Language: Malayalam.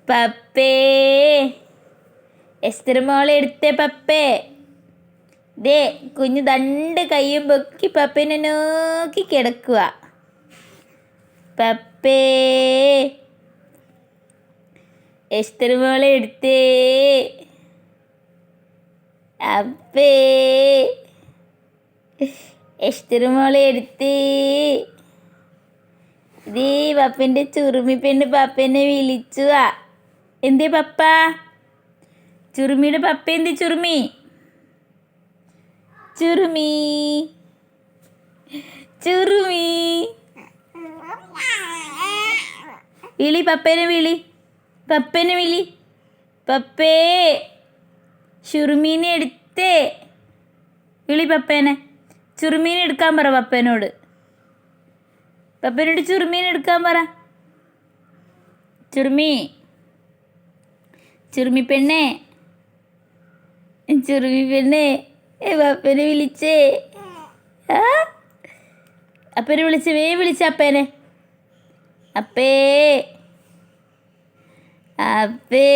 പപ്പേ എസ്തർ മോളെ എടുത്തേ പപ്പേ. ദേ കുഞ്ഞ് രണ്ട് കൈയും പൊക്കി പപ്പേനെ നോക്കി കിടക്കുക. പപ്പേ എസ്തർ മോളെ എടുത്തേ. അപ്പേ എസ്തർ മോളെ എടുത്തേ. ദേ പപ്പൻ്റെ ചുറുമി പെണ്ണ് പപ്പേനെ വിളിച്ചു. എന്തേ പപ്പ? ചുറുമിയുടെ പപ്പ എന്തേ? ചുറുമി ചുറുമി ചുറുമി വിളി പപ്പേനെ വിളി. പപ്പേനെ വിളി. പപ്പേ ചുറുമീനെ എടുത്തേ. വിളി പപ്പേനെ. ചുറുമീനെ എടുക്കാൻ പറ പപ്പേനോട്. പപ്പേനോട് ചുറുമീനെ എടുക്കാൻ പറ. ചുറുമി ചുറുമി പെണ്ണേ. ചുറുമി പെണ്ണേ പപ്പേനെ വിളിച്ചേ. അപ്പേനെ വിളിച്ച് വിളിച്ച അപ്പേനെ. അപ്പേ അപ്പേ